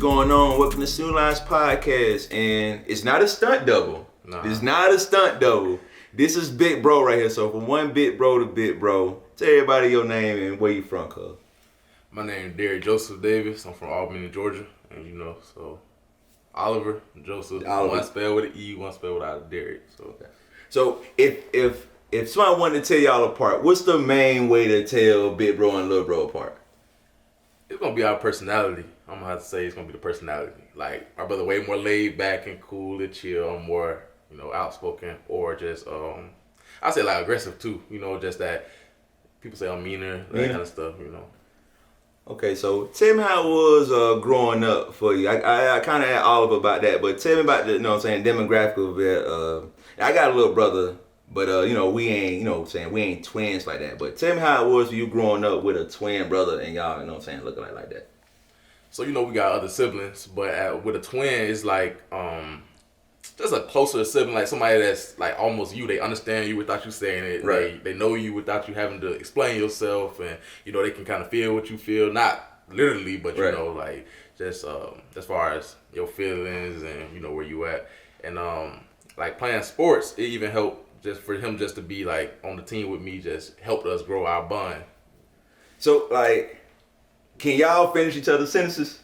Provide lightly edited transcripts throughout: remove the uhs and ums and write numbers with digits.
going on? Welcome to Snoody Podcast, and it's not a stunt double. Nah. It's not a stunt double. This is Big Bro right here. So from one Big Bro to Big Bro, tell everybody your name and where you from, cuz. My name is Derek Joseph Davis. I'm from Albany, Georgia, and so Oliver Joseph. Oliver. One spelled with an E, one spelled without a Derek. So if someone wanted to tell y'all apart, what's the main way to tell Big Bro and Little Bro apart? It's gonna be our personality. I'm gonna have to say it's gonna be the personality. Like my brother, way more laid back and cool and chill. I'm more, outspoken or just I say like aggressive too. Just that people say I'm meaner, that kind of stuff. Okay, so tell me how it was growing up for you. I kind of asked Oliver about that, but tell me about the demographic of it. I got a little brother, but we ain't we ain't twins like that. But tell me how it was for you growing up with a twin brother and y'all looking like that. So we got other siblings, but with a twin, it's like just a closer sibling, like somebody that's like almost you. They understand you without you saying it. Right. They know you without you having to explain yourself, and they can kind of feel what you feel, not literally, but right. Like just as far as your feelings and where you at, and like playing sports, it even helped just for him just to be like on the team with me, just helped us grow our bond. So like, can y'all finish each other's sentences?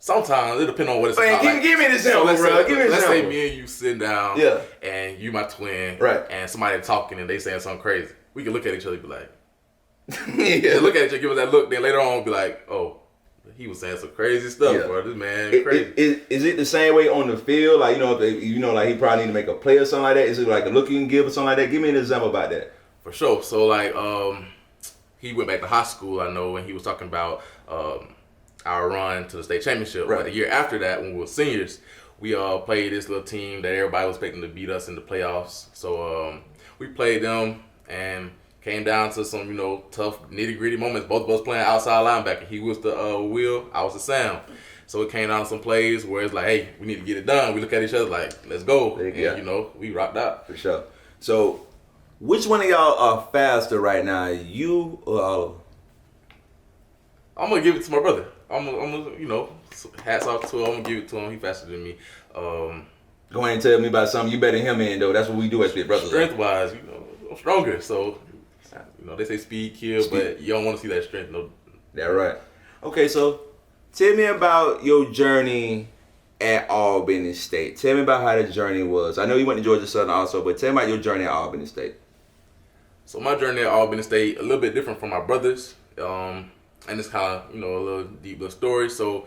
Sometimes it depends on what it's about. Give me an example, bro. Let's say me and you sitting down, yeah, and you my twin, right? And somebody talking and they saying something crazy. We can look at each other and be like, yeah, look at each other, give us that look. Then later on, be like, oh, he was saying some crazy stuff, bro. This man crazy. Is it the same way on the field? Like like he probably need to make a play or something like that. Is it like a look you can give or something like that? Give me an example about that. For sure. So like, he went back to high school, I know, and he was talking about our run to the state championship. Right. But the year after that, when we were seniors, we played this little team that everybody was expecting to beat us in the playoffs. So we played them and came down to some, tough nitty-gritty moments. Both of us playing outside linebacker. He was the Will, I was the Sam. So it came down to some plays where it's like, hey, we need to get it done. We look at each other like, let's go. And, we rocked out. For sure. So which one of y'all are faster right now, you or Oliver? I'm going to give it to my brother. I'm gonna, hats off to him. I'm going to give it to him. He faster than me. Go ahead and tell me about something you better him in, though. That's what we do as big brothers. Strength-wise, I'm stronger. So, they say speed kills, but you don't want to see that strength. No. That's right. Okay, so tell me about your journey at Albany State. Tell me about how the journey was. I know you went to Georgia Southern also, but tell me about your journey at Albany State. So my journey at Albany State, a little bit different from my brother's. And it's kind of, a little deep little story. So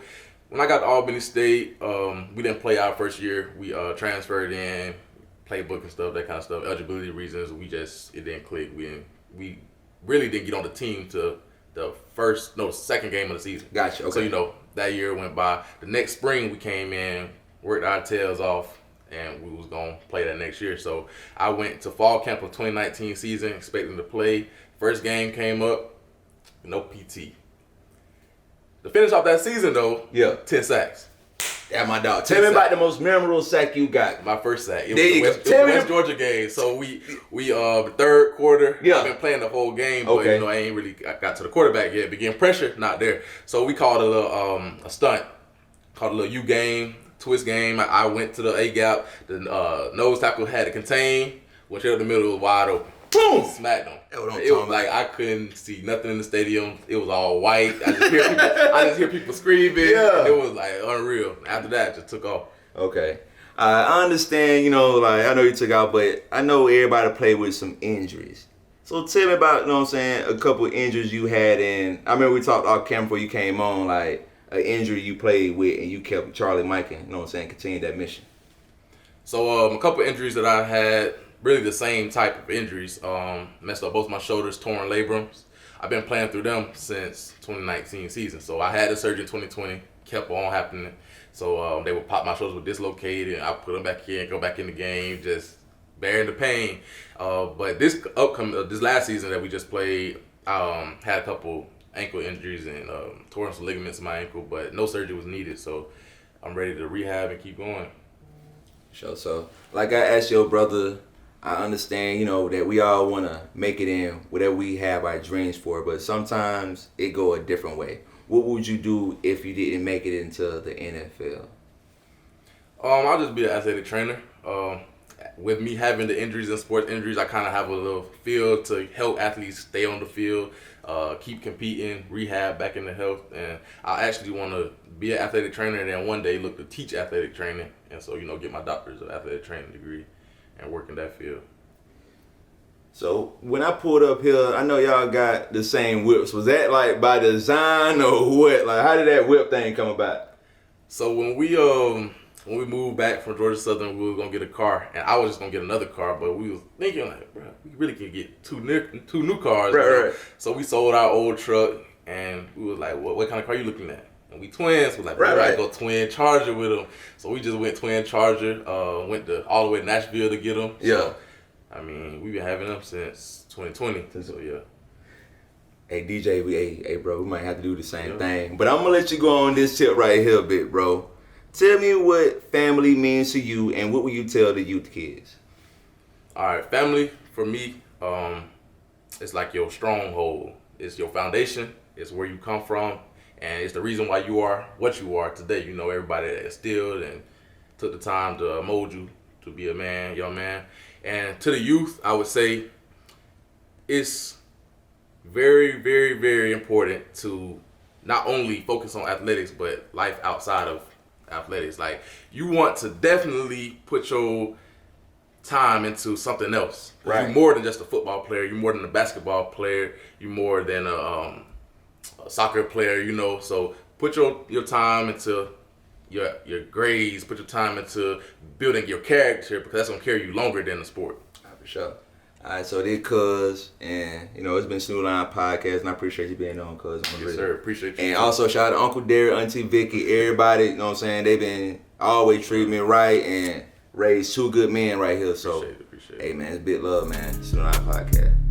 when I got to Albany State, we didn't play our first year. We transferred in, playbook and stuff, that kind of stuff. Eligibility reasons, it didn't click. We really didn't get on the team to the second game of the season. Gotcha. Okay. So, that year went by. The next spring we came in, worked our tails off, and we was going to play that next year. So I went to fall camp of 2019 season expecting to play. First game came up, no PT. To finish off that season, though, 10 sacks. Yeah, my dog. Tell me about the most memorable sack you got. My first sack. It was the West Georgia game. So we the third quarter. Yeah. I've been playing the whole game, but okay. I ain't really got to the quarterback yet. Begin pressure, not there. So we called a little a stunt, called a little U game, twist game. I went to the A gap. The nose tackle had to contain. Went in the middle, was wide open. Boom! Smacked him. It was like I couldn't see nothing in the stadium. It was all white. I just hear people screaming. Yeah. It was like unreal. After that, it just took off. Okay. I understand, I know you took out, but I know everybody played with some injuries. So tell me about, a couple of injuries you had in. I remember we talked off camera before you came on, like an injury you played with and you kept Charlie Mike and, continue that mission. So a couple of injuries that I had, really the same type of injuries. Messed up both my shoulders, torn labrums. I've been playing through them since 2019 season. So I had the surgery in 2020, kept on happening. So they would pop my shoulders, were dislocated, and I put them back in, go back in the game, just bearing the pain. But this last season that we just played, had a couple ankle injuries and torn some ligaments in my ankle, but no surgery was needed. So I'm ready to rehab and keep going. Sure. So like I asked your brother, I understand, that we all want to make it in whatever we have our dreams for, but sometimes it go a different way. what would you do if you didn't make it into the NFL? I'll just be an athletic trainer. With me having the injuries and sports injuries, I kind of have a little feel to help athletes stay on the field, keep competing, rehab back into health. And I actually want to be an athletic trainer and then one day look to teach athletic training. And so, get my doctor's of athletic training degree and work in that field. So when I pulled up here, I know y'all got the same whips. Was that like by design or what? Like, how did that whip thing come about? So when we moved back from Georgia Southern, we were gonna get a car, and I was just gonna get another car. But we was thinking like, bro, we really can get two new cars. Right. So we sold our old truck, and we was like, what kind of car you looking at? And we twins. We're like, right. Go twin Charger with them. So we just went twin Charger. Went all the way to Nashville to get them. Yeah. So, I mean, we've been having them since 2020. So yeah. Hey DJ, hey bro, we might have to do the same thing. But I'm gonna let you go on this tip right here a bit, bro. Tell me what family means to you, and what will you tell the youth kids? All right, family for me, it's like your stronghold. It's your foundation. It's where you come from, and it's the reason why you are what you are today. Everybody that instilled and took the time to mold you to be a man, young man. And to the youth, I would say it's very, very, very important to not only focus on athletics, but life outside of athletics. Like, you want to definitely put your time into something else. Right. You're more than just a football player. You're more than a basketball player. You're more than a soccer player, So put your time into your grades, put your time into building your character, because that's going to carry you longer than the sport. For sure. All right, so this Cuz, and it's been Snoody on podcast, and I appreciate you being on, Cuz. Yes, sir. Appreciate you. And also shout out to Uncle Derek, Auntie Vicky, everybody. You know what I'm saying? They've been always treating me right and raised two good men right here. So, appreciate it. Hey man, it's big love, man. Snoody on podcast.